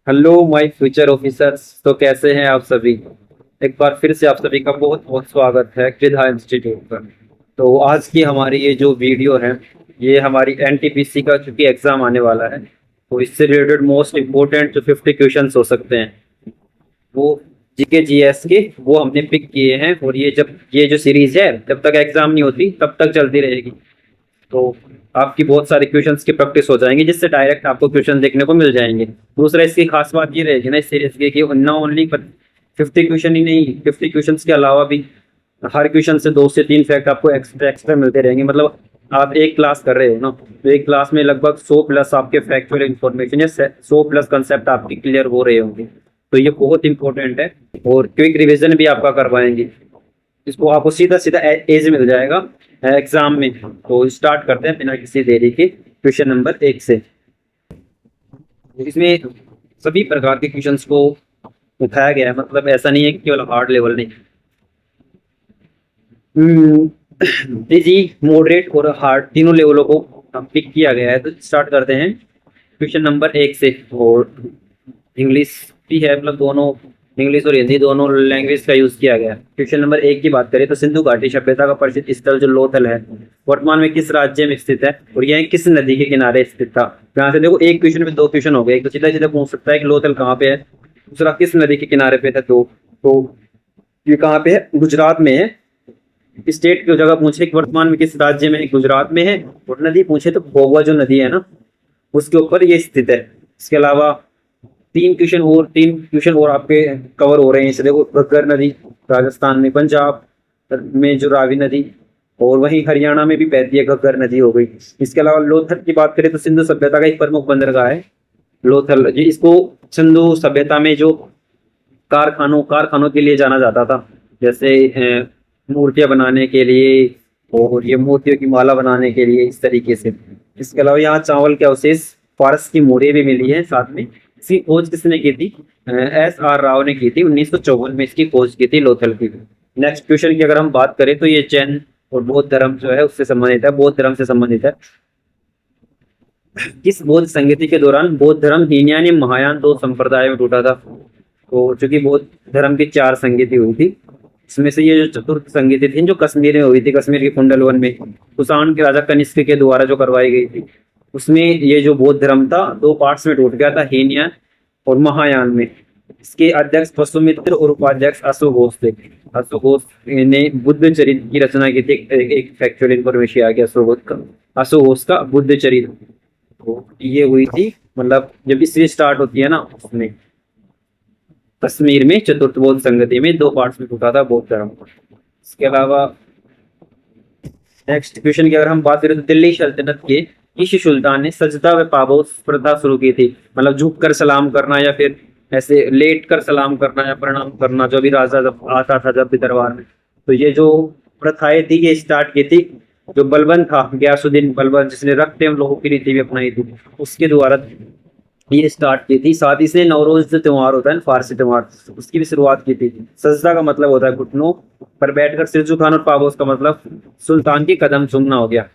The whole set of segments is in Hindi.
Hello my future officers. तो कैसे हैं आप सभी। एक बार फिर से आप सभी का बहुत बहुत स्वागत है कृधा इंस्टीट्यूट पर। तो आज की हमारी ये जो वीडियो है, ये हमारी एनटीपीसी का चूंकि एग्जाम आने वाला है, तो इससे रिलेटेड मोस्ट इम्पोर्टेंट जो 50 क्वेश्चंस हो सकते हैं वो जीके जीएस के वो हमने पिक किए हैं। और ये जो सीरीज है जब तक एग्जाम नहीं होती तब तक चलती रहेगी। तो आपकी बहुत सारी क्वेश्चंस की प्रैक्टिस हो जाएंगी, जिससे डायरेक्ट आपको क्वेश्चन देखने को मिल जाएंगे। दूसरा इसकी खास बात ये रहेगी ना इस सीरीज की, कि ना ओनली 50 क्वेश्चन ही नहीं, 50 क्वेश्चंस के अलावा भी हर क्वेश्चन से 2 से 3 फैक्ट आपको एक्स्ट्रा एक्स्ट्रा मिलते रहेंगे। मतलब आप एक क्लास कर रहे हो ना, तो एक क्लास में लगभग 100 प्लस आपके फैक्चुअल इन्फॉर्मेशन या 100 प्लस कंसेप्ट आपके क्लियर हो रहे होंगे। तो ये बहुत इंपॉर्टेंट है। और क्विक रिविजन भी आपका करवाएंगे, इसको आपको सीधा सीधा एज मिल जाएगा एग्जाम में। तो स्टार्ट करते हैं बिना किसी देरी के क्वेश्चन नंबर 1 से। इसमें सभी प्रकार के क्वेश्चंस को उठाया गया है, मतलब ऐसा नहीं है कि केवल हार्ड लेवल नहीं। इजी, मॉडरेट और हार्ड तीनों लेवलों को पिक किया गया है। तो स्टार्ट करते हैं क्वेश्चन नंबर 1 से। और इंग्लिश भी है, मतलब दोनों इंग्लिश और हिंदी दोनों लैंग्वेज का यूज किया गया है। क्वेश्चन नंबर 1 की बात करें तो सिंधु घाटी सभ्यता का प्रसिद्ध स्थल जो लोथल है वर्तमान में किस राज्य में स्थित है और यह किस नदी के किनारे स्थित था। यहाँ से देखो एक क्वेश्चन में 2 क्वेश्चन हो गए। एक तो सीधा सीधा पूछ सकता है कि लोथल कहाँ पे है, दूसरा किस नदी के किनारे पे था। तो ये कहाँ पे है, गुजरात में है। स्टेट की जगह पूछे कि वर्तमान में किस राज्य में है, गुजरात में है। और नदी पूछे तो भोगवा जो नदी है ना, उसके ऊपर ये स्थित है। इसके अलावा 3 क्वेश्चन और आपके कवर हो रहे हैं। इसे देखो, घग्गर नदी राजस्थान में, पंजाब में जो रावी नदी, और वहीं हरियाणा में भी बहती है घग्गर नदी हो गई। इसके अलावा लोथल की बात करें तो सिंधु सभ्यता का एक प्रमुख बंदरगाह है लोथल। जी, इसको सिंधु सभ्यता में जो कारखानों के लिए जाना जाता था, जैसे मूर्तियां बनाने के लिए और ये मोतियों की माला बनाने के लिए, इस तरीके से। इसके अलावा यहाँ चावल के अवशेष, फारस की मूर्तियां भी मिली है साथ में। इसकी खोज किसने की थी, SR राव ने की थी। 1954 में इसकी खोज की थी लोथल की। नेक्स्ट क्वेश्चन की अगर हम बात करें तो ये जैन और बौद्ध धर्म जो है उससे संबंधित है, बौद्ध धर्म से संबंधित है। किस बौद्ध संगति के दौरान बौद्ध धर्म हीनयान या महायान 2 संप्रदाय में टूटा था। तो चूंकि बौद्ध धर्म की 4 संगति हुई थी, इसमें से ये जो चतुर्थ संगति थी जो कश्मीर में हुई थी, कश्मीर के कुंडलवन में कुषाण के राजा कनिष्क के द्वारा जो करवाई गई थी, उसमें ये जो बौद्ध धर्म था 2 पार्ट्स में टूट गया था, हीनयान और महायान में। इसके अध्यक्ष वसुमित्र और उपाध्यक्ष अश्वघोष थे। अश्वघोष ने बुद्ध चरित्र की रचना की थी। एक फैक्चुअल इन्फॉर्मेशन आ गया अश्वघोष का बुद्ध चरित्र। तो ये हुई थी, मतलब जब इससे स्टार्ट होती है ना, उसमें कश्मीर में चतुर्थ बौद्ध संगति में 2 पार्ट्स में टूटा था बौद्ध धर्म। इसके अलावा नेक्स्ट क्वेश्चन की अगर हम बात करें तो दिल्ली सल्तनत के किस सुल्तान ने सजदा व पाबोस प्रथा शुरू की थी। मतलब झुक कर सलाम करना या फिर ऐसे लेट कर सलाम करना या प्रणाम करना, जो भी राजा जब आता था जब भी दरबार में, तो ये जो प्रथाएं थी ये स्टार्ट की थी जो बलबन था, गयासुद्दीन बलबन, जिसने रक्त एवं लोगों की रीति भी अपनाई थी, उसके द्वारा ये स्टार्ट की थी। साथ ही इसने नवरोज जो त्योहार होता है फारसी त्योहार, उसकी भी शुरुआत की थी। सजदा का मतलब होता है घुटनों पर बैठकर सिर झुकाना, और पाबोस का मतलब सुल्तान की कदम चूमना हो गया।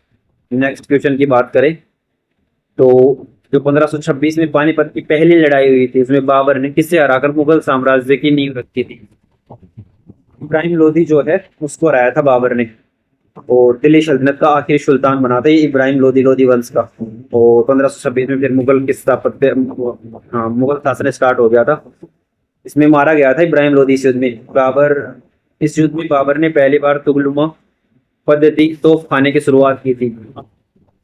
नेक्स्ट क्वेश्चन की बात करें तो जो 1526 में पानीपत की पहली लड़ाई हुई थी, उसमें बाबर ने किसे हराकर मुगल साम्राज्य की नींव रखी थी। इब्राहिम लोधी जो है उसको हराया था बाबर ने, और दिल्ली सल्तनत का आखिरी सुल्तान बना था ये इब्राहिम लोधी वंश का। और 1526 में फिर मुगल की स्थापत्य, हाँ, मुगल शासन स्टार्ट हो गया था। इसमें मारा गया था इब्राहिम लोधी इस युद्ध में। इस युद्ध में बाबर ने पहली बार तुगलुमा पद्धति तोप खाने की शुरुआत की थी।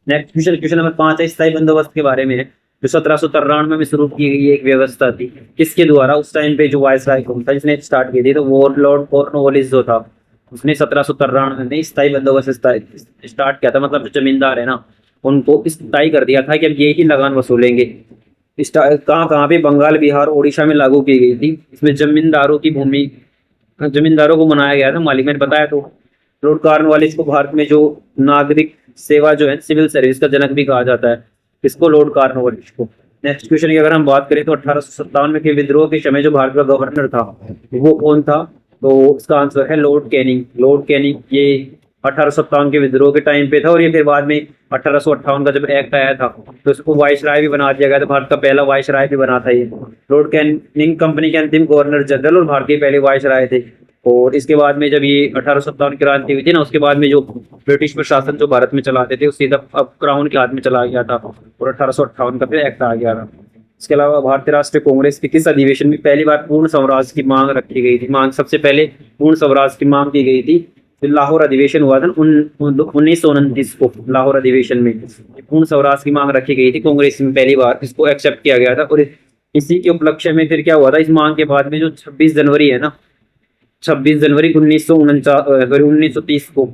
नेक्स्ट क्वेश्चन नंबर 5 है स्थायी बंदोबस्त के बारे में है, जो 1793 में शुरू की गई एक व्यवस्था थी। किसके द्वारा, उस टाइम पे जो वायसराय था जिसने स्टार्ट की थी, तो वॉरलॉर्ड कॉर्नवालिस जो था उसने 1793 में स्थायी बंदोबस्त स्टार्ट किया था। मतलब जो जमींदार है ना, उनको तय कर दिया था कि अब ये ही लगान वसूलेंगे। कहाँ कहाँ पे, बंगाल, बिहार, उड़ीसा में लागू की गई थी। इसमें जमींदारों की भूमि, जमींदारों को मनाया गया था मालिक, मैंने बताया। तो लॉर्ड कॉर्नवालिस को भारत में जो नागरिक सेवा जो है सिविल सर्विस का जनक भी कहा जाता है, इसको लॉर्ड कॉर्नवालिस को। नेक्स्ट क्वेश्चन की अगर हम बात करें तो 1857 में के विद्रोह के समय जो भारत का गवर्नर था वो कौन था। तो इसका आंसर है लॉर्ड कैनिंग। लॉर्ड कैनिंग ये 1857 के विद्रोह के टाइम पे था, और ये फिर बाद में 1858 का जब एक्ट आया था तो इसको वाइसराय भी बना दिया गया था। भारत का पहला वाइसराय भी बना था ये। लॉर्ड कैनिंग कंपनी के अंतिम गवर्नर जनरल और भारत के पहले वाइसराय थे। और इसके बाद में जब ये 1857 क्रांति हुई थी ना, उसके बाद में जो ब्रिटिश प्रशासन जो भारत में चलाते थे, उससे अब क्राउन के हाथ में चला गया था और 1858 का फिर एक्ट आ गया था। इसके अलावा भारतीय राष्ट्रीय कांग्रेस के किस अधिवेशन में पहली बार पूर्ण स्वराज की मांग रखी गई थी? मांग सबसे पहले पूर्ण स्वराज की मांग की गई थी, तो लाहौर अधिवेशन हुआ था 1929 को। लाहौर अधिवेशन में पूर्ण स्वराज की मांग रखी गई थी कांग्रेस में, पहली बार इसको एक्सेप्ट किया गया था। और इसी के उपलक्ष्य में फिर क्या हुआ था, इस मांग के बाद में जो 26 जनवरी है ना, 26 जनवरी 1930 को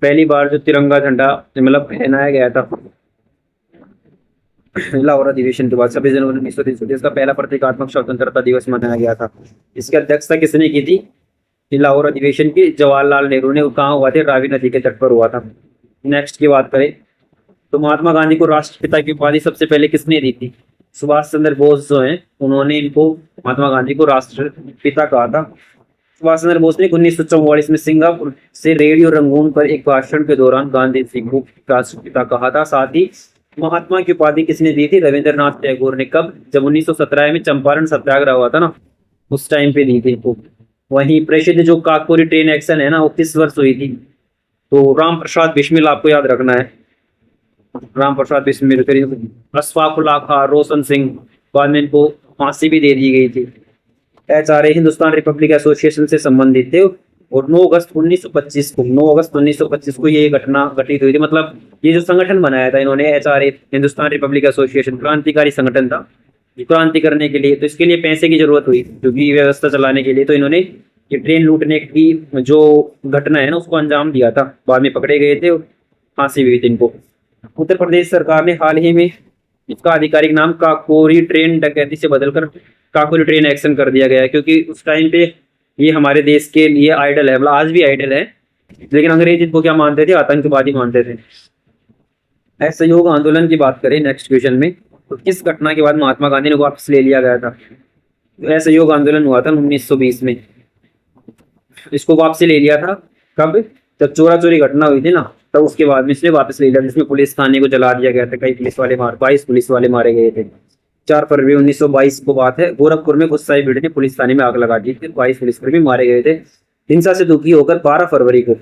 पहली बार जो तिरंगा झंडा मतलब पहनाया गया था लाहौर अधिवेशन के बाद 26 जनवरी 1930 का पहला प्रतीकात्मक स्वतंत्रता दिवस मनाया गया था। इसकी अध्यक्षता किसने की थी? लाहौर अधिवेशन की जवाहरलाल नेहरू ने। कहाँ हुआ थे? रावी नदी के तट पर हुआ था। नेक्स्ट की बात करें तो महात्मा गांधी को राष्ट्रपिता की उपाधि सबसे पहले किसने दी थी? सुभाष चंद्र बोस जो हैं उन्होंने इनको, महात्मा गांधी को राष्ट्रपिता कहा था। सुभाष चंद्र बोस ने 1944 में सिंगापुर से रेडियो रंगून पर एक भाषण के दौरान गांधी जी को राष्ट्रपिता कहा था। साथ ही महात्मा की उपाधि किसने दी थी? रविंद्रनाथ टैगोर ने। कब? जब 1917 में चंपारण सत्याग्रह हुआ था ना, उस टाइम पे दी थी इनको। वहीं प्रसिद्ध जो काकोरी ट्रेन एक्शन है ना, वो किस वर्ष हुई थी? तो राम प्रसाद बिस्मिल आपको याद रखना है। राम प्रसाद बिस्मिल, अशफाक उल्लाह खां, रोशन सिंह, बाद में इनको फांसी भी दे दी गई थी। HRA हिंदुस्तान रिपब्लिक एसोसिएशन से संबंधित थे। और 9 अगस्त 1925 को ये घटना घटित हुई थी। मतलब ये जो संगठन बनाया था इन्होंने, HRA हिंदुस्तान रिपब्लिक एसोसिएशन, क्रांतिकारी संगठन था क्रांति करने के लिए। तो इसके लिए पैसे की जरूरत हुई क्योंकि व्यवस्था चलाने के लिए, तो इन्होंने ये ट्रेन लूटने की जो घटना है ना उसको अंजाम दिया था। बाद में पकड़े गए थे और फांसी हुई थी इनको। उत्तर प्रदेश सरकार ने हाल ही में इसका आधिकारिक नाम काकोरी ट्रेन डकैती से बदलकर काकोरी ट्रेन एक्शन कर दिया गया है, क्योंकि उस टाइम पे ये हमारे देश के लिए आइडल है, मतलब आज भी आइडल है, लेकिन अंग्रेज इनको क्या मानते थे? आतंकवादी मानते थे। असहयोग आंदोलन की बात करें नेक्स्ट क्वेश्चन में, तो किस घटना के बाद महात्मा गांधी ने वापस ले लिया गया था? तो असहयोग आंदोलन हुआ था 1920 में, इसको वापस ले लिया था। कब? जब चोरा चोरी घटना हुई थी ना, तब उसके बाद में इसने वापस ले लिया, जिसमें पुलिस थाने को जला दिया गया था। कई पुलिस वाले 22 पुलिस वाले मारे गए थे। 4 फरवरी 1922 को बात है, गोरखपुर में गुस्साई भीड़ ने पुलिस थाने में आग लगा दी थी। 22 पुलिसकर्मी मारे गए थे। हिंसा से दुखी होकर 12 फरवरी को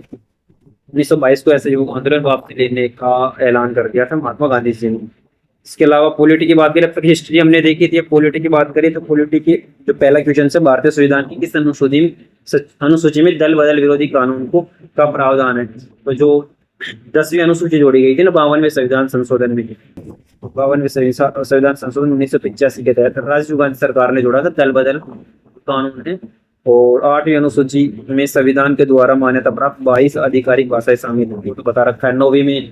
1922 को असहयोग आंदोलन वापस लेने का ऐलान कर दिया था महात्मा गांधी जी ने। इसके अलावा पॉलिटी की बात करें, अब तक हिस्ट्री हमने देखी थी। पॉलिटी की बात करें तो पॉलिटी की जो पहला क्वेश्चन है, भारतीय संविधान की किस अनुसूची में दल बदल विरोधी कानून को का प्रावधान है? तो जो 10वीं अनुसूची जोड़ी गई थी ना 52वें संविधान संशोधन में, 52वें संविधान संशोधन 1985 के तहत राजीव गांधी सरकार ने जोड़ा था दल बदल कानून है। और 8वीं अनुसूची में संविधान के द्वारा मान्यता प्राप्त 22 आधिकारिक भाषाएं शामिल होंगी, तो बता रखा है। 9वीं में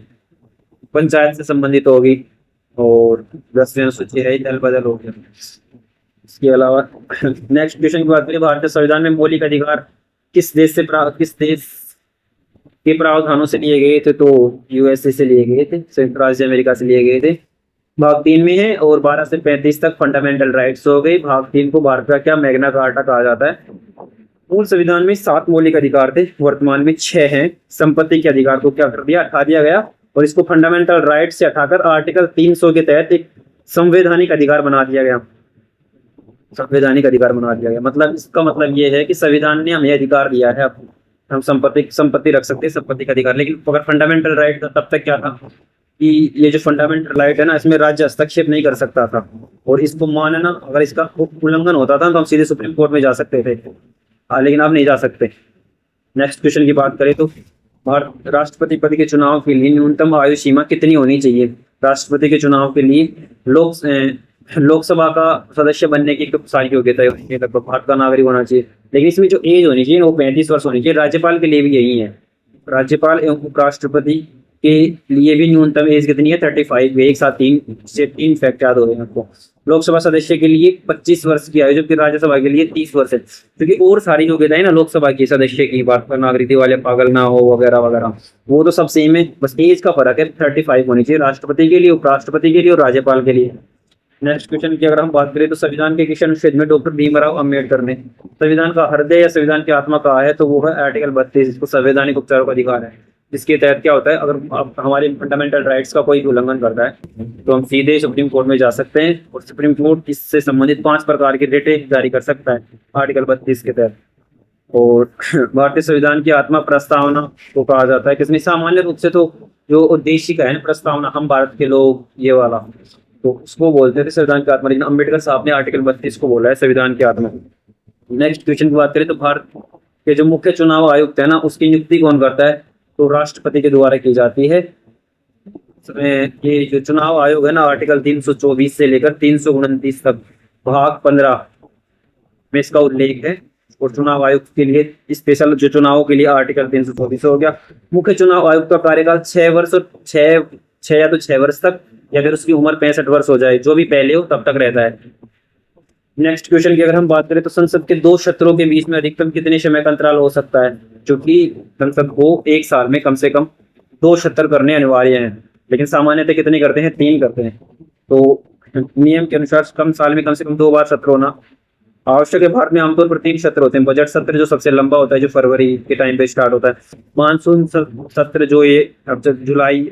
पंचायत से संबंधित होगी और 10वीं अनुसूची है दल बदल हो गया। इसके अलावा नेक्स्ट क्वेश्चन की बात करें, भारतीय संविधान में मौलिक अधिकार किस देश के प्रावधानों से लिए गए थे? तो USA से लिए गए थे, संयुक्त राज्य अमेरिका से लिए गए थे। भाग 3 में है और 12 से 35 तक फंडामेंटल राइट्स हो गई। भाग 3 को भारत का क्या मैग्ना कार्टा कहा जाता है। मूल संविधान में 7 मौलिक अधिकार थे, वर्तमान में 6 हैं। संपत्ति के अधिकार को क्या कर दिया? हटा दिया गया और इसको फंडामेंटल राइट से हटाकर आर्टिकल 300 के तहत एक संवैधानिक अधिकार बना दिया गया। संवैधानिक अधिकार बना दिया गया, मतलब इसका मतलब ये है कि संविधान ने हमें अधिकार दिया है, हम संपत्ति रख सकते हैं, संपत्ति का अधिकार। लेकिन अगर फंडामेंटल राइट था तब तक क्या था कि ये जो फंडामेंटल राइट है ना, इसमें राज्य हस्तक्षेप नहीं कर सकता था, और इसको मानना, अगर इसका उल्लंघन होता था तो हम सीधे सुप्रीम कोर्ट में जा सकते थे, लेकिन अब नहीं जा सकते। नेक्स्ट क्वेश्चन की बात करें तो भारत राष्ट्रपति पद के चुनाव के लिए न्यूनतम आयु सीमा कितनी होनी चाहिए? राष्ट्रपति के चुनाव के लिए लोकसभा का सदस्य बनने की सारी योग्यता है, लगभग भारत का नागरिक होना चाहिए। लेकिन इसमें जो एज होनी चाहिए वो 35 वर्ष होनी चाहिए। राज्यपाल के लिए भी यही है, राज्यपाल एवं उपराष्ट्रपति के लिए भी न्यूनतम एज कितनी है? 35। एक साथ 3 फैक्ट याद हो गए आपको। लोकसभा सदस्य के लिए 25 वर्ष की आयु, जबकि राज्यसभा के लिए 30 वर्ष है, क्योंकि और सारी योग्यताएं ना लोकसभा की सदस्य की, बात पर नागरिकता वाले पागल ना हो वगैरह वगैरह, वो तो सब सेम है, बस एज का फर्क है। 35 होनी चाहिए राष्ट्रपति के लिए, उपराष्ट्रपति के लिए और राज्यपाल के लिए। नेक्स्ट क्वेश्चन की अगर हम बात करें तो संविधान के किस अनुच्छेद में डॉक्टर भीमराव अंबेडकर ने संविधान का हृदय या संविधान की आत्मा कहा है, तो वो है आर्टिकल 32, जिसको संवैधानिक उपचारों का अधिकार है। जिसके तहत क्या होता है, अगर आप हमारे फंडामेंटल राइट्स का कोई भी उल्लंघन करता है तो हम सीधे सुप्रीम कोर्ट में जा सकते हैं और सुप्रीम कोर्ट इससे संबंधित 5 प्रकार की रिटें जारी कर सकता है आर्टिकल 32 के तहत। और भारतीय संविधान की आत्मा प्रस्तावना को कहा जाता है। किसने, सामान्य रूप से तो जो उद्देशिका है ना, प्रस्तावना, हम भारत के लोग, ये वाला, तो उसको बोलते थे संविधान की आत्मा, लेकिन अम्बेडकर साहब ने आर्टिकल 32 को बोला है संविधान की आत्मा। नेक्स्ट क्वेश्चन की बात करें तो भारत के जो मुख्य चुनाव आयुक्त है ना, उसकी नियुक्ति कौन करता है, तो राष्ट्रपति के द्वारा की जाती है। ये जो चुनाव आयोग है ना, आर्टिकल 324 से लेकर 329 तक भाग 15 में इसका उल्लेख है। और चुनाव आयुक्त के लिए स्पेशल जो चुनावों के लिए आर्टिकल 324 हो गया। मुख्य चुनाव आयुक्त का कार्यकाल 6 वर्ष और 6 या तो 6 वर्ष तक, या फिर उसकी उम्र 65 वर्ष हो जाए, जो भी पहले हो तब तक रहता है। नेक्स्ट क्वेश्चन की अगर हम बात करें तो संसद के 2 सत्रों के बीच में अधिकतम कितने समय का अंतराल हो सकता है, जो कि संसद को एक साल में कम से कम 2 सत्र करने अनिवार्य हैं, लेकिन सामान्यतः कितने करते हैं, 3 करते हैं। तो नियम के अनुसार कम साल में कम से कम 2 बार सत्र होना आवश्यक है। भारत में आमतौर पर 3 सत्र होते हैं। बजट सत्र जो सबसे लंबा होता है, जो फरवरी के टाइम पे स्टार्ट होता है। मानसून सत्र जो ये अब जुलाई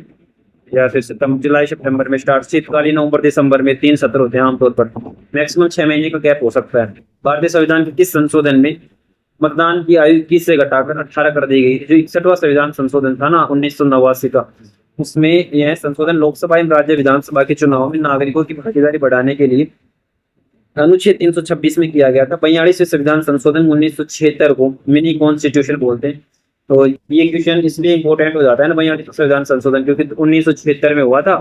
या फिर जुलाई सितंबर में स्टार्ट। शीतकालीन नवंबर दिसंबर में 3 सत्र होते हैं आमतौर पर। मैक्सिमम 6 महीने का गैप हो सकता है। भारतीय संविधान के किस संशोधन में मतदान की आयु 21 से घटाकर 18 कर दी गई? जो 61वां संविधान संशोधन था ना 1989 का, उसमें यह संशोधन लोकसभा एवं राज्य विधानसभा के चुनाव में नागरिकों की भागीदारी बढ़ाने के लिए अनुच्छेद 326 में किया गया था। 42वें संविधान संशोधन 1976 को मिनी कॉन्स्टिट्यूशन बोलते हैं। तो ये क्वेश्चन इसलिए इंपॉर्टेंट हो जाता है ना, 42वें संविधान संशोधन, क्योंकि 1976 में हुआ था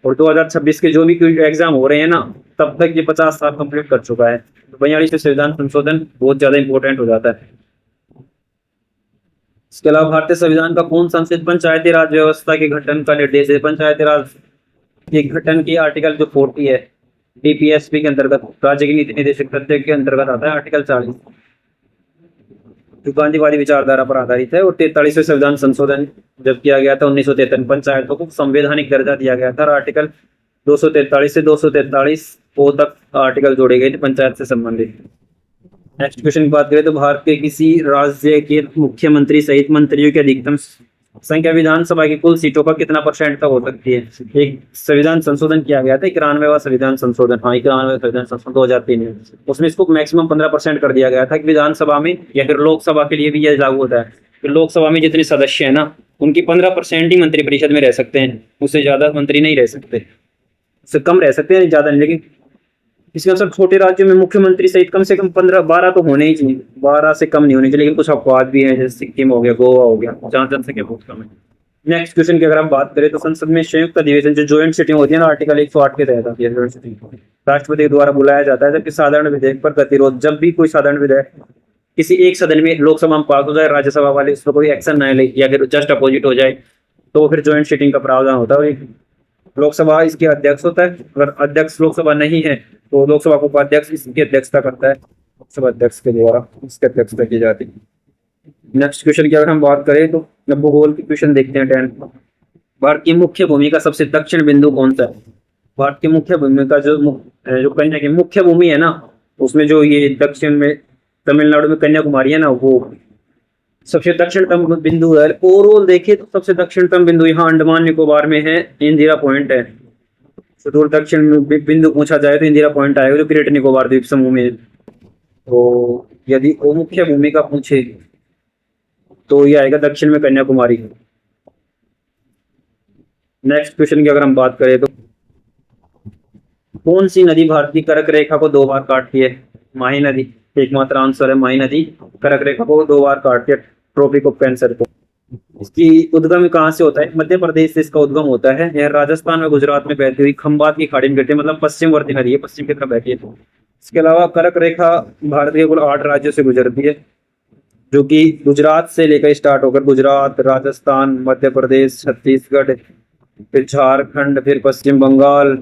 और 2026 के जो भी एग्जाम हो रहे हैं ना, तब तक ये 50 साल कंप्लीट कर चुका है। तो 42वें संविधान संशोधन बहुत ज्यादा इंपॉर्टेंट हो जाता है। इसके अलावा भारतीय संविधान का कौन सा अनुच्छेद पंचायती राज व्यवस्था के गठन का निर्देश है? पंचायती राज के गठन की आर्टिकल जो 40 है डीपीएसपी के अंतर्गत, राज्य की नीति निर्देशक तथ्य के अंतर्गत आता है आर्टिकल 40, जो गांधीवादी विचारधारा पर आधारित है। और 43वें संविधान संशोधन जब किया गया था 1953, पंचायतों को संवैधानिक दर्जा दिया गया था। आर्टिकल 243 से 243 को तक आर्टिकल जोड़े गए थे पंचायत से संबंधित। नेक्स्ट क्वेश्चन की बात करें तो भारत के किसी राज्य के मुख्यमंत्री सहित मंत्रियों की अधिकतम संख्या विधानसभा की कुल सीटों का कितना % तक हो सकती है? एक संविधान संशोधन किया गया था, 91वां संविधान संशोधन, हाँ 91वां संविधान संशोधन 2003 में, उसमें इसको मैक्सिमम 15% कर दिया गया था कि विधानसभा में या फिर लोकसभा के लिए भी यह लागू होता है कि लोकसभा में जितने सदस्य है ना, उनकी 15% ही मंत्रिपरिषद में रह सकते हैं, उससे ज्यादा मंत्री नहीं रह सकते, उससे कम रह सकते हैं, ज्यादा नहीं। लेकिन इसके अनुसार छोटे राज्यों में मुख्यमंत्री सहित कम से कम 15-12 तो होने ही चाहिए, 12 से कम नहीं होने चाहिए। लेकिन कुछ अपवाद भी हैं, जैसे सिक्किम हो गया, गोवा हो गया, जहाँ जनसंख्या बहुत कम है। नेक्स्ट क्वेश्चन की अगर हम बात करें तो संसद में संयुक्त अधिवेशन जो ज्वाइंट सिटिंग होती है ना, आर्टिकल 108 के तहत आती है ज्वाइंट सिटिंग, राष्ट्रपति द्वारा बुलाया जाता है। जबकि साधारण विधेयक पर गतिरोध, जब भी कोई साधारण विधेयक किसी एक सदन में लोकसभा में पास हो जाए, राज्यसभा वाले उस पर कोई एक्शन न ले या फिर जस्ट अपोजिट हो जाए, तो फिर ज्वाइंट सिटिंग का प्रावधान होता है। लोकसभा इसके अध्यक्ष होता है, अगर अध्यक्ष लोकसभा नहीं है तो लोकसभा को उपाध्यक्ष इसकी अध्यक्षता करता है, लोकसभा अध्यक्ष के द्वारा इसकी अध्यक्षता की जाती है। नेक्स्ट क्वेश्चन की अगर हम बात करें तो भूगोल की क्वेश्चन देखते हैं 10। भारत की मुख्य भूमि का सबसे दक्षिण बिंदु कौन सा है? भारत की मुख्य भूमि का जो कन्या की मुख्य भूमि है ना, उसमें जो ये दक्षिण में तमिलनाडु में कन्याकुमारी है ना, वो सबसे दक्षिणतम बिंदु है। ओवरऑल देखिए तो सबसे दक्षिणतम बिंदु यहाँ अंडमान निकोबार में है, इंदिरा पॉइंट है। सुदूर दक्षिण बिंदु पूछा जाए तो इंदिरा पॉइंट आएगा, जो ग्रेट निकोबार द्वीप समूह में है। तो यदि वो मुख्य भूमि का पूछे तो ये आएगा दक्षिण में कन्याकुमारी। नेक्स्ट क्वेश्चन की अगर हम बात करें तो कौन सी नदी भारत की कर्क रेखा को 2 बार काटती है? माही नदी एकमात्र आंसर है, माही नदी कर्क रेखा को 2 बार काटती है, ट्रॉपिक ऑफ कैंसर को। इसकी उद्गम कहाँ से होता है? मध्य प्रदेश से इसका उद्गम होता है। यह राजस्थान में गुजरात में बहती हुई खंबात की खाड़ी में गिरती है, मतलब पश्चिमवर्ती नदी है, पश्चिम की तरफ बहती है। इसके अलावा कर्क रेखा भारत के कुल 8 राज्यों से गुजरती है, जो कि गुजरात से लेकर स्टार्ट होकर गुजरात, राजस्थान, मध्य प्रदेश, छत्तीसगढ़, फिर झारखंड, फिर पश्चिम बंगाल,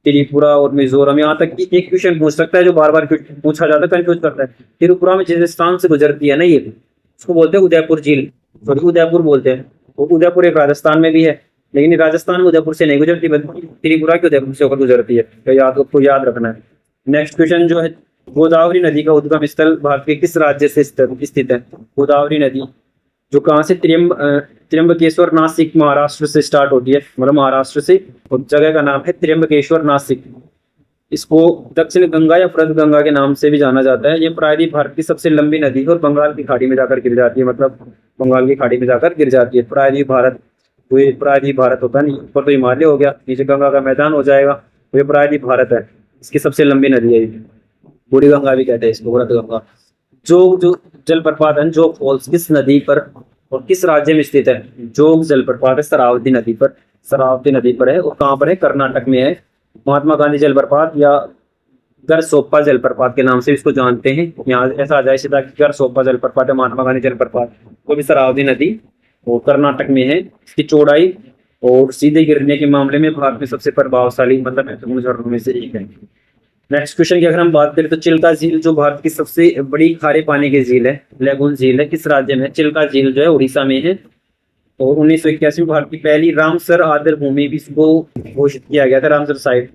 त्रिपुरा और मिजोरम, यहाँ तक कि एक क्वेश्चन पूछ सकता है जो बार बार पूछा जाता है, कंफ्यूज करता है। त्रिपुरा में जिस स्थान से गुजरती है ना, ये उसको बोलते हैं उदयपुर झील, उदयपुर बोलते हैं। वो उदयपुर एक राजस्थान में भी है, लेकिन राजस्थान में उदयपुर से नहीं गुजरती बल्कि त्रिपुरा के उदयपुर से होकर गुजरती है, तो आपको याद रखना है। नेक्स्ट क्वेश्चन जो है, गोदावरी नदी का उद्गम स्थल भारत के किस राज्य से स्थित है? गोदावरी नदी जो कहाँ से, त्र्यंबकेश्वर नासिक महाराष्ट्र से स्टार्ट होती है, मतलब महाराष्ट्र से, और जगह का नाम है त्र्यंबकेश्वर नासिक। इसको दक्षिण गंगा या प्रद गंगा के नाम से भी जाना जाता है। ये प्रायद्वीप भारत की सबसे लंबी नदी है और बंगाल की खाड़ी में जाकर गिर जाती है, मतलब बंगाल की खाड़ी में जाकर गिर जाती है। प्रायद्वीप भारत, तो ये प्रायद्वीप भारत होता है, ऊपर तो हिमालय हो गया, नीचे गंगा का मैदान हो जाएगा, तो ये प्रायद्वीप भारत है। इसकी सबसे लंबी नदी है, बूढ़ी गंगा भी कहते हैं इसको, बृहद गंगा। जो जलप्रपात है, जोग फॉल्स किस नदी पर और किस राज्य में स्थित है? जोग जलप्रपात है शरावती नदी पर, शरावती नदी पर है, और कहाँ पर है? कर्नाटक में है। महात्मा गांधी जलप्रपात या गरसोप्पा जलप्रपात के नाम से इसको जानते हैं। यहाँ ऐसा आ जाए सीधा कि गरसोप्पा जलप्रपात है, महात्मा गांधी जलप्रपात, वो भी शरावती नदी और कर्नाटक में है। इसकी चौड़ाई और सीधे गिरने के मामले में भारत में सबसे प्रभावशाली, मतलब महत्वपूर्ण झरनों में से एक है। नेक्स्ट क्वेश्चन की अगर हम बात करें तो चिल्का झील जो भारत की सबसे बड़ी खारे पानी की झील है, लेगून झील है, किस राज्य में? चिल्का झील जो है उड़ीसा में है। और 1981 में भारत की पहली रामसर आदर भूमि भी इसको घोषित किया गया था, रामसर साइट।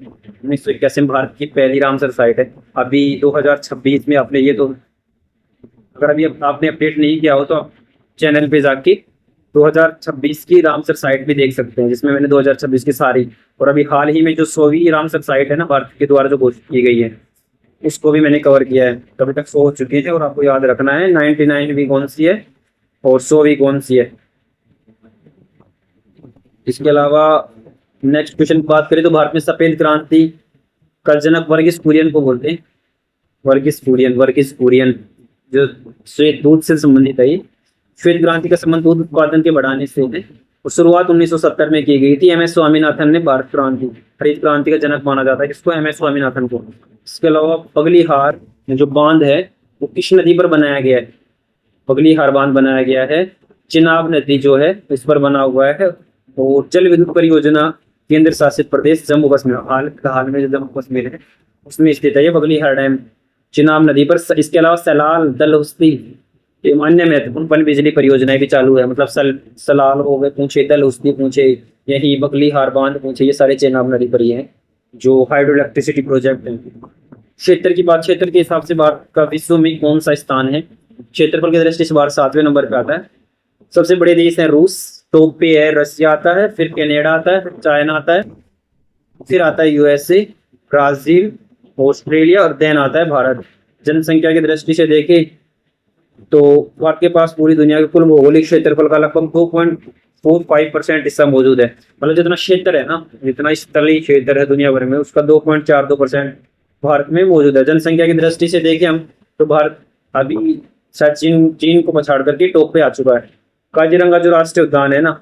1981 में भारत की पहली रामसर साइट है। अभी 2026 में आपने ये तो, अगर अभी आपने अपडेट नहीं किया हो तो आप चैनल पे जाके 2026 की रामसर साइट भी देख सकते हैं, जिसमें मैंने 2026 की सारी, और अभी हाल ही में जो 100वीं रामसर साइट है ना भारत के द्वारा जो घोषित की गई है, उसको भी मैंने कवर किया है। अभी तक 100 हो चुकी है और आपको याद रखना है 99वीं कौन सी है और 100वीं कौन सी है। इसके अलावा नेक्स्ट क्वेश्चन की बात करें तो भारत में सफेद क्रांति का जनक वर्गीस कुरियन को बोलते हैं। वर्गीस कुरियन जो श्वेत दूध से संबंधित है। श्वेत क्रांति का संबंध दूध उत्पादन के बढ़ाने से है और शुरुआत 1970 में की गई थी। एम एस स्वामीनाथन ने भारत क्रांति, हरित क्रांति का जनक माना जाता है किसको? एम एस स्वामीनाथन को। इसके अलावा पगलीहार जो बांध है वो किस नदी पर बनाया गया है? पगलीहार बांध बनाया गया है चिनाब नदी जो है इस पर बना हुआ है। और जल विद्युत परियोजना केंद्र शासित प्रदेश जम्मू कश्मीर, हाल में जो जम्मू कश्मीर है उसमें स्थित है ये बगलीहार डैम चिनाब नदी पर। इसके अलावा सलाल दलहस्ती अन्य महत्वपूर्ण पन बिजली परियोजनाएं भी चालू है, मतलब सलाल हो गए पूछे, दलहस्ती पूछे, यही बगलीहार बांध पूछे, ये सारे चिनाब नदी पर ही हैं जो हाइड्रो इलेक्ट्रिसिटी प्रोजेक्ट है। क्षेत्र की बात, क्षेत्र के हिसाब से भारत का विश्व में कौन सा स्थान है? क्षेत्रफल की दृष्टि से भारत 7वें नंबर पे आता है। सबसे बड़े देश हैं रूस, टॉप पे है, रशिया आता है, फिर कनाडा आता है, फिर चाइना आता है, फिर आता है यूएसए, ब्राजील, ऑस्ट्रेलिया और देन आता है भारत। जनसंख्या की दृष्टि से देखें तो भारत के पास पूरी दुनिया के कुल भौगोलिक क्षेत्रफल का लगभग 2.45% हिस्सा मौजूद है। मतलब जितना क्षेत्र है ना, जितना स्थलीय क्षेत्र है दुनिया भर में, उसका 2.42% भारत में मौजूद है। जनसंख्या की दृष्टि से देखें हम तो भारत अभी शायद चीन को पछाड़ करके टॉप पे आ चुका है। काजीरंगा जो राष्ट्रीय उद्यान है ना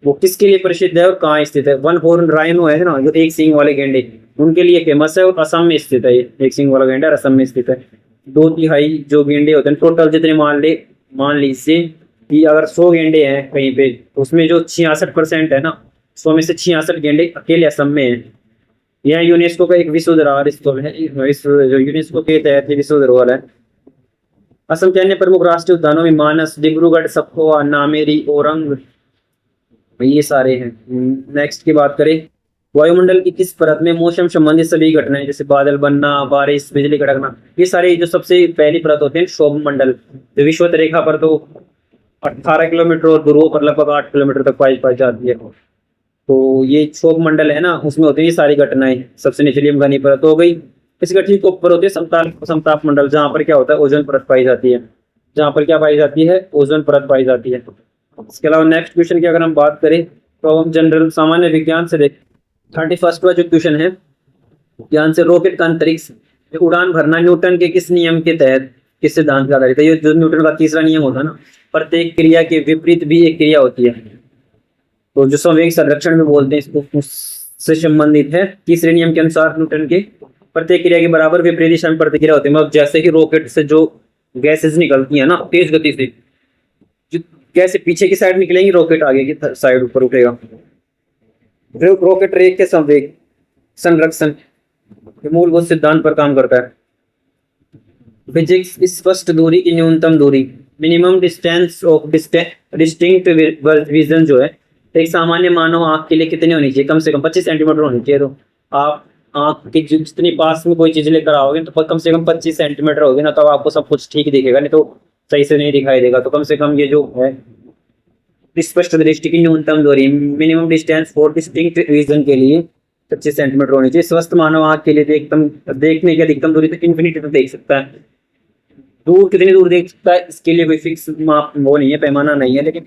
वो किसके लिए प्रसिद्ध है और कहाँ स्थित है? वन हॉर्न राइनो है ना, जो एक सींग वाले गेंडे, उनके लिए फेमस है और असम में स्थित है। ये एक सींग वाला गेंडा असम में स्थित है। 2/3 जो गेंडे होते हैं टोटल, जितने मान लीजिए कि अगर 100 गेंडे हैं कहीं पे तो उसमें जो 66% है ना, 100 में से 66 गेंडे अकेले असम में है। यह यूनेस्को का एक विश्व धरोहर स्थल है, जो यूनेस्को के तहत विश्व धरोहर है। असम के अन्य प्रमुख राष्ट्रीय उद्यानों में मानस, डिब्रूगढ़, सखोवा, नामेरी, ओरंग, ये सारे हैं। नेक्स्ट की बात करें, वायुमंडल की किस परत में मौसम संबंधित सभी घटनाएं जैसे बादल बनना, बारिश, बिजली कड़कना, ये सारे जो सबसे पहली परत होते हैं क्षोभ मंडल, जो विषुवत रेखा पर तो 18 किलोमीटर और ध्रुवों पर लगभग 8 किलोमीटर तक पाई जाती है। तो ये क्षोभ मंडल है ना, उसमें होती है ये सारी घटनाएं। सबसे निचली हिमगानी परत हो गई, इसका ठीक ऊपर होती है समताप मंडल, जहाँ पर क्या होता है ओजोन परत पाई जाती है, जहाँ पर क्या पाई जाती है? ओजोन परत पाई जाती है। इसके अलावा नेक्स्ट क्वेश्चन की अगर हम बात करें तो हम जनरल सामान्य विज्ञान से देख 31वां जो क्वेश्चन है, ज्ञान से रॉकेट का अंतरिक्ष उड़ान भरना न्यूटन के किस नियम के तहत, किस सिद्धांत का आधारित है? ये जो न्यूटन का तीसरा नियम होता है ना, प्रत्येक क्रिया के विपरीत भी एक क्रिया होती है, तो जो संवेग संरक्षण में बोलते हैं इसको, उससे संबंधित है। तीसरे नियम के अनुसार न्यूटन के प्रत्येक क्रिया के बराबर विपरीत दिशा में प्रतिक्रिया होती है। मतलब जैसे ही रॉकेट से जो गैसेस निकलती है ना तेज गति से, जो गैस पीछे की साइड निकलेंगी, रॉकेट आगे की साइड ऊपर उठेगा। रॉकेट रेक के संवेग संरक्षण मूलभूत सिद्धांत पर काम करता है। फिजिक्स स्पष्ट दूरी की न्यूनतम दूरी, minimum distance of distinct vision जो है तो एक सामान्य मानव आंख के लिए कितनी होनी चाहिए? कम से कम 25 सेंटीमीटर होनी चाहिए। तो आप आंख के जितनी पास में कोई चीज लेकर आओगे तो कम से कम 25 सेंटीमीटर होगी ना, तब आपको सब कुछ ठीक दिखेगा, नहीं तो सही से नहीं दिखाई देगा। तो कम से कम ये जो है स्पष्ट दृष्टि की न्यूनतम दूरी, minimum distance for distinct vision के लिए 25 सेंटीमीटर होनी चाहिए। स्वस्थ मानव आंख के लिए तो एकदम देखने की अधिकतम दूरी तो इन्फिनिटी तक देख सकता है। दूर कितनी दूर देख सकता है इसके लिए कोई फिक्स माप वो नहीं है, पैमाना नहीं है। लेकिन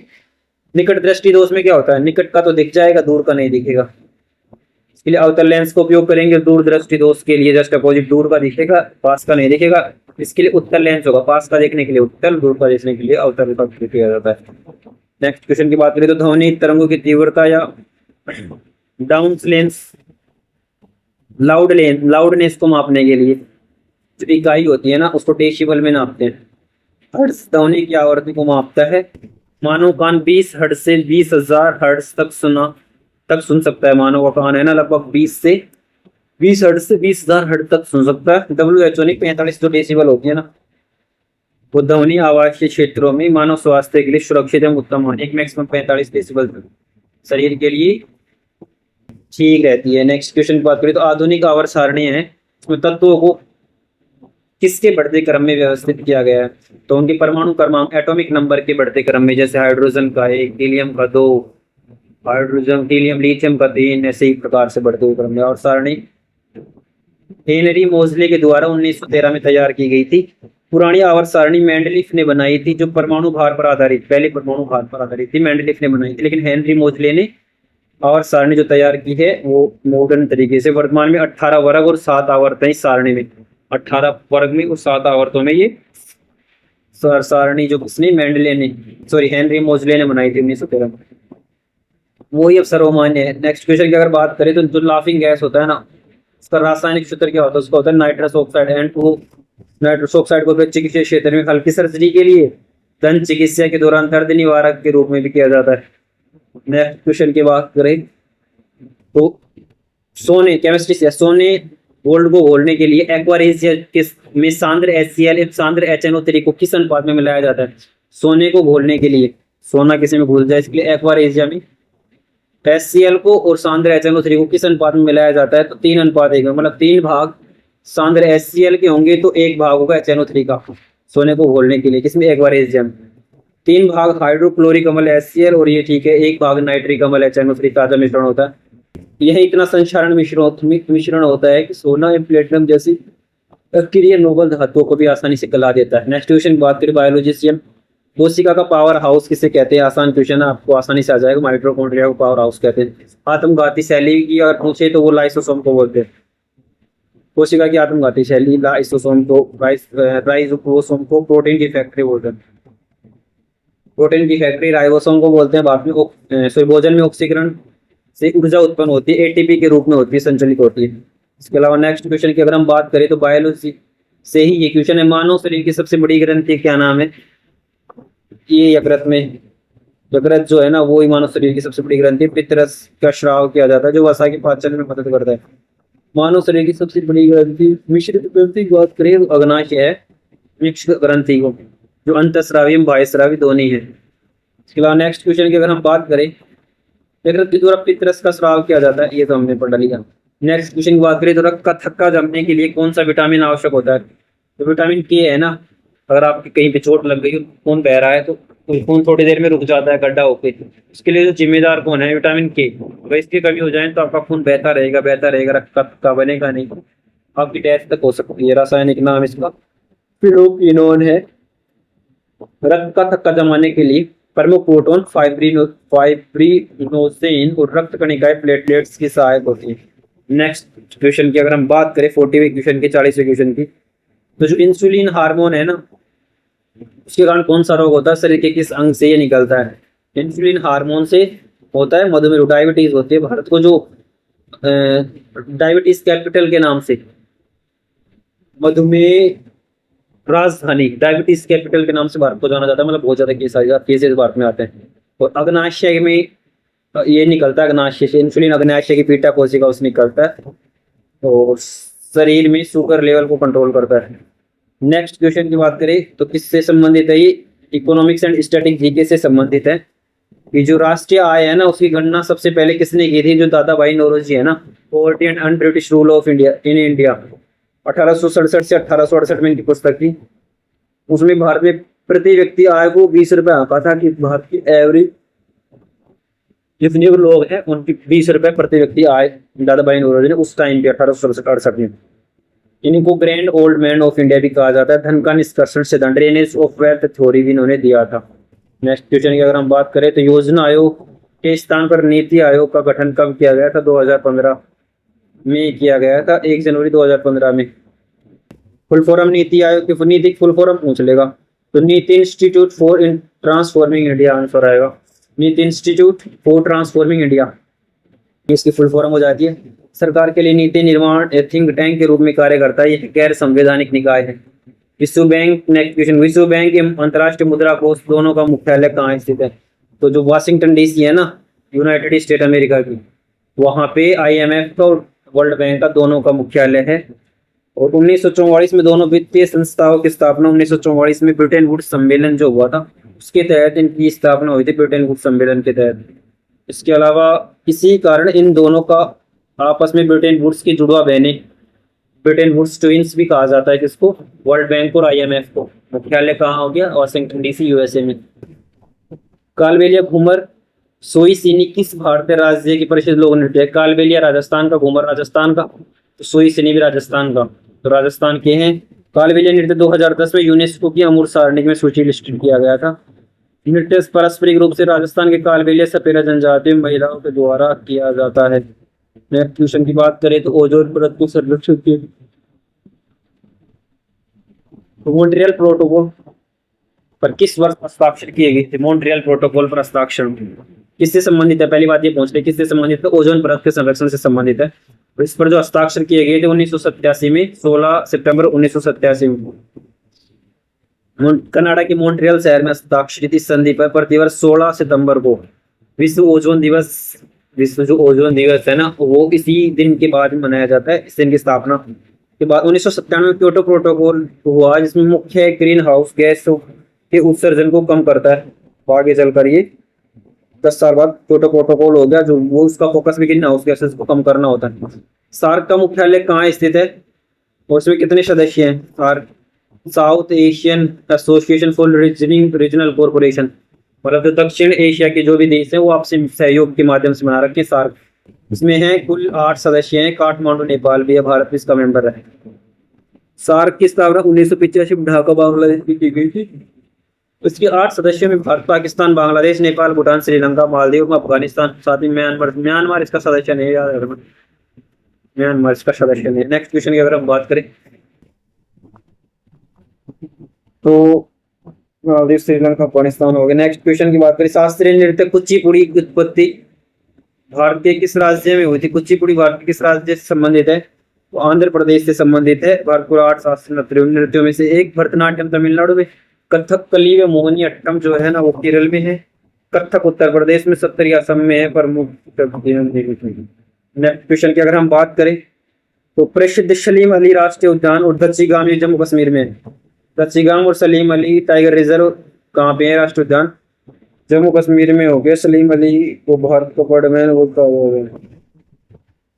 निकट दृष्टि दोष में क्या होता है, निकट का तो दिख जाएगा, दूर का नहीं दिखेगा। इसके लिए अवतल लेंस का उपयोग करेंगे दूर दृष्टि दोष के लिए, जस्ट अपोजिट, दूर का दिखेगा पास का नहीं दिखेगा। इसके लिए उत्तल लेंस होगा, पास का देखने के लिए उत्तल, दूर का देखने के लिए अवतल का उपयोग किया जाता है। नेक्स्ट क्वेश्चन की बात करें तो ध्वनि तरंगों की तीव्रता या डाउन लेंस लाउडनेस को मापने के लिए जो इकाई होती है ना, उसको डेसिबल में नापते हैं। हर्ट्ज ध्वनि की आवृत्ति को मापता है। मानव कान 20 हर्ट्ज से 20,000 हर्ट्ज तक सुन सकता है। मानव का कान है ना, लगभग 20 हर्ट्ज से 20,000 हर्ट्ज तक सुन सकता है। WHO ने 45 जो डेसिबल होती है ना, वो ध्वनि आवासीय क्षेत्रों में मानव स्वास्थ्य के लिए सुरक्षित एवं उत्तम है। एक मैक्सिमम 45 डेसिबल शरीर के लिए ठीक रहती है। नेक्स्ट क्वेश्चन की बात करें तो आधुनिक आवर्त सारणी है, इसमें तत्वों को किसके बढ़ते क्रम में व्यवस्थित किया गया है? तो उनके परमाणु क्रमांक एटॉमिक नंबर के बढ़ते क्रम में, जैसे हाइड्रोजन का 1, हीलियम का 2, हाइड्रोजन हीलियम लिथियम का 3, ऐसे ही प्रकार से बढ़ते हुए क्रम में। और सारणी हेनरी मोजले के द्वारा 1913 में तैयार की गई थी। पुरानी आवर्त सारणी मेंडलीफ ने बनाई थी, जो परमाणु भार पर आधारित, पहले परमाणु भार पर आधारित थी, मेंडलीफ ने बनाई थी। लेकिन हेनरी मोजले ने आवर्त सारणी जो तैयार की है वो मॉडर्न तरीके से। वर्तमान में 18 वर्ग और 7 आवर्त है इस सारणी में, 18 वर्ग में और 7 आवर्तों में ये सारणी जो किसने, हेनरी मोजले ने बनाई थी 1913 में, वही अब सर्वमान्य है। नेक्स्ट क्वेश्चन की अगर बात करें तो जो लाफिंग गैस होता है ना, उसका रासायनिक सूत्र क्या होता है? उसका होता है नाइट्रस ऑक्साइड। एंड वो नाइट्रस ऑक्साइड को चिकित्सा क्षेत्र में हल्की सर्जरी के लिए, दंत चिकित्सा के दौरान दर्द निवारक के रूप में भी किया जाता है। नेक्स्ट क्वेश्चन की बात करें तो सोने, केमिस्ट्री से, सोने गोल्ड को घोलने के लिए एक्वा में सांद्र HCl सांद्र HNO3 को किस अनुपात में मिलाया जाता है? सोने को घोलने के लिए, सोना किसी में घुल जाए इसके लिए एक्वा में HCl को और सांद्र HNO3 को किस अनुपात में मिलाया जाता है? तो 3:1, मतलब 3 भाग सांद्र HCl के होंगे तो 1 भाग होगा HNO3 का, सोने को घोलने के लिए। किसमें? एक्वा 3 भाग हाइड्रोक्लोरिक अम्ल HCl और ये ठीक है 1 भाग नाइट्रिक अम्ल HNO3 ताजा मिश्रण होता है। यह इतना संक्षारण मिश्रण होता है कि सोना एवं प्लेटिनम जैसी अक्रिय नोबल धातुओं को भी आसानी से गला देता है। नेक्स्ट क्वेश्चन की बात करें बायोलॉजी से, कोशिका का पावर हाउस किसे कहते हैं? आसान क्वेश्चन है, आपको आसानी से आ जाएगा। माइटोकॉन्ड्रिया को पावर हाउस कहते हैं। आत्मघाती शैली की अगर पूछे तो वो लाइसोसोम को बोलते हैं। कोशिका की आत्मघाती शैली लाइसोसोम को, राइबोसोम को प्रोटीन की फैक्ट्री बोलते हैं। प्रोटीन की फैक्ट्री राइबोसोम को बोलते हैं। बाद में भोजन में ऑक्सीकरण से ऊर्जा उत्पन्न होती है, ATP के रूप में होती है, संचलित होती है। इसके अलावा नेक्स्ट क्वेश्चन की अगर हम बात करें तो बायोलॉजी से ही ये क्वेश्चन है, मानव शरीर की सबसे बड़ी ग्रंथि क्या नाम है? ये यकृत में, यकृत जो है ना वो ही मानव शरीर की सबसे बड़ी ग्रंथि। पित्तरस का स्राव किया जाता है जो वसा के पाचन में मदद करता है। मानव शरीर की सबसे बड़ी ग्रंथि मिश्रित ग्रंथि की बात करें तो अग्नाशय है, मिक्स ग्रंथि को, जो अंतःस्रावी एवं बाह्यस्रावी दोनों है। इसके अलावा नेक्स्ट क्वेश्चन की अगर हम बात करें, यकृत के द्वारा पित्तरस का स्राव किया जाता है, ये तो हमने पढ़ लिया। नेक्स्ट क्वेश्चन की बात करें तो रक्त का थक्का जमने के लिए कौन सा विटामिन आवश्यक होता है? तो विटामिन के है ना, अगर आपकी कहीं पे चोट लग गई, खून बह रहा है तो खून थोड़ी देर में रुक जाता है गड्ढा होके, उसके लिए जो जिम्मेदार कौन है? विटामिन के। अगर इसकी कमी हो जाए तो आपका खून बहता रहेगा, रक्त का थक्का बनेगा नहीं, आपकी डेथ तक हो सकती है। रासायनिक नाम इसका फिनोकिनोन है। रक्त का थक्का जमाने के लिए प्रमुख प्रोटोन फाइब्रिनोजेन और रक्त कणिकाएं प्लेटलेट्स की सहायक होती है। नेक्स्ट क्वेश्चन की अगर हम बात करें 40वें क्वेश्चन की, 40वें क्वेश्चन की, तो जो इंसुलिन हार्मोन है ना, उसके कारण कौन सा रोग होता है? शरीर के किस अंग से ये निकलता है? इंसुलिन हार्मोन से होता है मधुमेह, डायबिटीज होती है। भारत को जो डायबिटीज कैपिटल के नाम से, मधुमेह राजधानी, डायबिटीज कैपिटल के नाम से भारत को जाना जाता है। मतलब बहुत ज्यादा केसेस भारत में आते हैं। और अग्नाशय में ये निकलता है, अग्नाशय से इंसुलिन अग्नाशय की पीटा कोशिका से निकलता है और शरीर में शुगर लेवल को कंट्रोल करता है। नेक्स्ट क्वेश्चन की बात करें तो किससे संबंधित है? ये इकोनॉमिक्स एंड स्टैटिक जीके से संबंधित है। कि जो राष्ट्रीय आय है ना उसकी गणना सबसे पहले किसने की थी, जो दादा भाई नौरोजी है ना, poverty and British rule of India in India, 1867 से 1868 में इनकी पुस्तक थी। उसमें भारत में प्रति व्यक्ति आय को 20 रुपए आंका था कि भारत की एवरेज जितने भी लोग हैं उनकी 20 रुपए प्रति व्यक्ति आय दादा भाई नौरोजी ने उस टाइम पे 1868 में। इनको grand old man of India भी कहा जाता है। धन का निष्कर्षण सिद्धांत, ड्रेनेज ऑफ वेल्थ थ्योरी भी इन्होंने दिया था। नेक्स्ट क्वेश्चन की अगर हम बात करें तो योजना आयोग के स्थान पर नीति आयोग का गठन कब किया गया था, 2015 में किया गया था, 1 जनवरी 2015 में। फुल फॉर्म नीति आयोग की नीति फुल फॉर्म पूछ लेगा तो नीति institute for in transforming India answer आएगा, नीति इंस्टीट्यूट फॉर ट्रांसफॉर्मिंग इंडिया, इसकी फुल फॉर्म हो जाती है। सरकार के लिए नीति निर्माण थिंक टैंक के रूप में कार्य करता है, ये गैर संवैधानिक निकाय है। विश्व बैंक, नेक्स्ट क्वेश्चन, विश्व बैंक एवं अंतर्राष्ट्रीय मुद्रा कोष दोनों का मुख्यालय कहाँ स्थित है, तो जो वाशिंगटन डीसी है ना, यूनाइटेड स्टेट अमेरिका की, वहां पे IMF का और वर्ल्ड बैंक का दोनों का मुख्यालय है। और 1944 में दोनों वित्तीय संस्थाओं की स्थापना, 1944 में ब्रिटेन वुड्स सम्मेलन जो हुआ था उसके तहत इनकी स्थापना हुई थी, ब्रिटेन वुड्स सम्मेलन के तहत। इसके अलावा इसी कारण इन दोनों का आपस में ब्रिटेन वुड्स की जुड़वा बहने, ब्रिटेन वुड्स ट्विंस भी कहा जाता है किसको, वर्ल्ड बैंक और IMF को। मुख्यालय कहाँ हो गया, वाशिंगटन डीसी USA में। कालबेलिया घूमर सोईसीनी किस भारतीय राज्य की प्रसिद्ध लोक नृत्य है, कालबेलिया राजस्थान का, घूमर राजस्थान का, तो सोईसीनी भी राजस्थान का, तो राजस्थान के हैं। कालबेलिया नृत्य 2010 में यूनेस्को की अमूर्त सारणिक में सूची लिस्टेड किया गया था। नृत्य पारस्परिक रूप से राजस्थान के कालबेलिया सपेरा जनजातीय महिलाओं के द्वारा किया जाता है। नेक्स्ट क्वेश्चन की बात करें तो ओजोन परत को संरक्षण के मॉन्ट्रियल प्रोटोकॉल पर किस वर्ष हस्ताक्षर किए गए थे, मॉन्ट्रियल प्रोटोकॉल पर हस्ताक्षर किससे संबंधित है, पहली बात ये पहुंच रही किससे संबंधित है, ओजोन परत के संरक्षण से संबंधित है। और इस पर जो हस्ताक्षर किए गए थे 1987 में, 16 सितंबर 1987 में कनाडा के मॉन्ट्रियल शहर में हस्ताक्षरित इस संधि पर प्रतिवर्ष 16 सितंबर को विश्व ओजोन दिवस, विश्व जो ओजोन दिवस है ना वो इसी दिन के बाद मनाया जाता है। इस दिन की स्थापना के बाद 1997 में क्योटो प्रोटोकॉल हुआ, जिसमें मुख्य ग्रीन हाउस गैस के उत्सर्जन को कम करता है। आगे चलकर ये 10 साल बाद क्योटो प्रोटोकॉल हो गया, जो वो उसका फोकस भी ग्रीन हाउस गैसेस को कम करना होता है। सार्क का मुख्यालय कहाँ स्थित है और उसमें कितने सदस्य हैं, SAARC South Asian Association for Regional Corporation, मतलब जो दक्षिण एशिया के जो भी देश हैं वो आपसी सहयोग के माध्यम से बना रखे सार्क। इसमें है कुल 8 सदस्य हैं, काठमांडू नेपाल भी है, भारत भी इसका मेंबर है। सार्क की स्थापना 1985 में ढाका बांग्लादेश में की गई थी। इसके 8 सदस्यों में भारत, पाकिस्तान, बांग्लादेश, नेपाल, भूटान, श्रीलंका, मालदीव, अफगानिस्तान, साथ ही म्यांमार इसका सदस्य नहीं, याद रखना म्यांमार इसका सदस्य नहीं। नेक्स्ट क्वेश्चन की अगर हम बात करें तो मालदीव, श्रीलंका, अफगानिस्तान हो गया। नेक्स्ट क्वेश्चन की बात करें, शास्त्रीय नृत्य कुचिपुड़ी की उत्पत्ति भारत के किस राज्य में हुई थी, कुचिपुड़ी भारत के किस राज्य से संबंधित है, तो आंध्र प्रदेश से संबंधित है। भारत को 8 शास्त्रीय नृत्यों में से एक भरतनाट्यम तमिलनाडु में, कथकली व मोहिनी अट्टम जो है ना वो केरल में है, कथक उत्तर प्रदेश में, सत्तरी असम में है, प्रमुख। नेक्स्ट क्वेश्चन की अगर हम बात करें तो प्रसिद्ध सलीम अली राष्ट्रीय उद्यान और दच्चीगाम ये जम्मू कश्मीर में है। दच्चीगाम और सलीम अली टाइगर रिजर्व कहाँ पे है, राष्ट्रीय उद्यान जम्मू कश्मीर में हो गया। सलीम अली को भारत का बर्डमैन बोलता हुआ,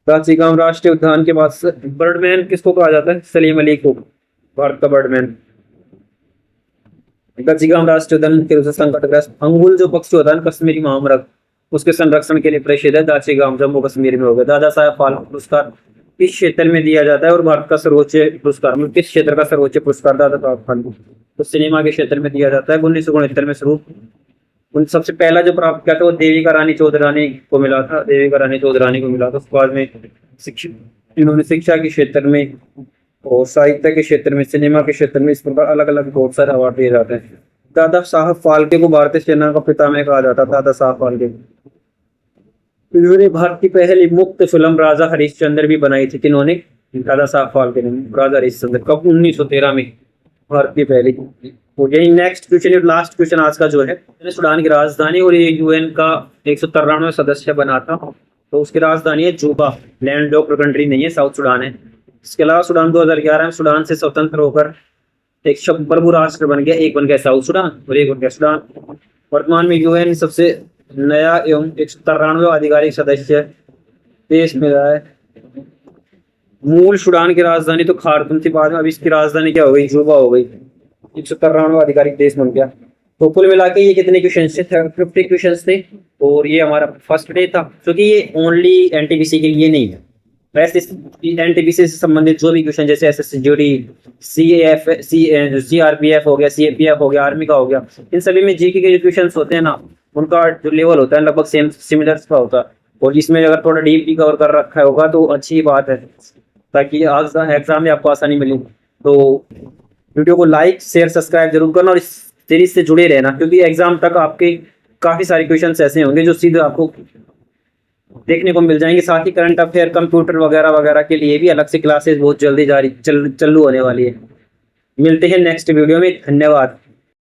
दच्चीगाम राष्ट्रीय उद्यान के बाद बर्डमैन किसको कहा जाता है, सलीम अली को भारत का बर्डमैन। दच्चीगाम राष्ट्रीय उद्यान के रूप से संकटग्रस्त अंगुल जो पक्षी होता है कश्मीरी महामृग, उसके संरक्षण के लिए प्रसिद्ध है। दच्चीगाम जम्मू कश्मीर में हो गया। दादा साहब फाल्के पुरस्कार किस क्षेत्र में दिया जाता है और भारत का सर्वोच्च पुरस्कार, किस क्षेत्र का सर्वोच्च पुरस्कार दादा साहब फाल्के, तो सिनेमा के क्षेत्र में दिया जाता है। 1969 में शुरू उन सबसे पहला जो प्राप्त किया था वो देविका रानी चौधरानी को मिला था, देविका रानी चौधरानी को मिला था। उसके बाद में इन्होंने शिक्षा के क्षेत्र में और साहित्य के क्षेत्र में, सिनेमा के क्षेत्र में इस प्रकार अलग अलग बहुत सारे अवार्ड दिए जाते हैं। दादा साहब फाल्के को भारतीय सेना का पितामह कहा जाता था, दादा साहब फाल्के। इन्होंने भारत की पहली मुक्त फिल्म राजा हरिश्चंद्र भी बनाई थी, किन्होंने, दादा साहब फाल्के ने, राजा हरिश्चंद्र, कब, 1913 में, भारत की पहली। यही नेक्स्ट क्वेश्चन, लास्ट क्वेश्चन आज का जो है, सूडान की राजधानी और ये UN का 193वां सदस्य बना था, तो उसकी राजधानी है juba, लैंड लॉक्ड कंट्री नहीं है, साउथ सूडान है। इसके अलावा सूडान 2011 में सूडान से स्वतंत्र होकर एक प्रभु राष्ट्र बन गया, एक बन गया साउथ सूडान और एक बन गया सूडान। वर्तमान में UN सबसे नया एवं 193वां आधिकारिक सदस्य देश में रहा है। मूल सूडान की राजधानी तो खार्तूम थी, बाद में अब इसकी राजधानी क्या हो गई, juba हो गई। 193वां आधिकारिक देश बन गया। तो कुल मिला के ये कितने क्वेश्चन थे, 50 क्वेश्चन थे। और ये हमारा फर्स्ट डे था, क्योंकि ये ओनली एनटीपीसी के लिए नहीं है। वैसे एनटीपीसी से संबंधित जो भी क्वेश्चन जैसे एसएससी जीडी, सीआरपीएफ हो गया, सीएपीएफ हो गया, आर्मी का हो गया, इन सभी में जीके के जो क्वेश्चन होते हैं ना, उनका जो लेवल होता है लगभग सेम सिमिलर का होता है। और इसमें अगर थोड़ा डीपली कवर कर रखा होगा तो अच्छी बात है, ताकि आज एग्जाम में आपको आसानी मिले। तो वीडियो को लाइक शेयर सब्सक्राइब जरूर करना और इस सीरीज से जुड़े रहना, क्योंकि एग्जाम तक आपके काफी सारे क्वेश्चंस ऐसे होंगे जो सीधे आपको देखने को मिल जाएंगे। साथ ही करंट अफेयर, कंप्यूटर वगैरह वगैरह के लिए भी अलग से क्लासेस बहुत जल्दी चालू होने वाली है। मिलते हैं नेक्स्ट वीडियो में, धन्यवाद।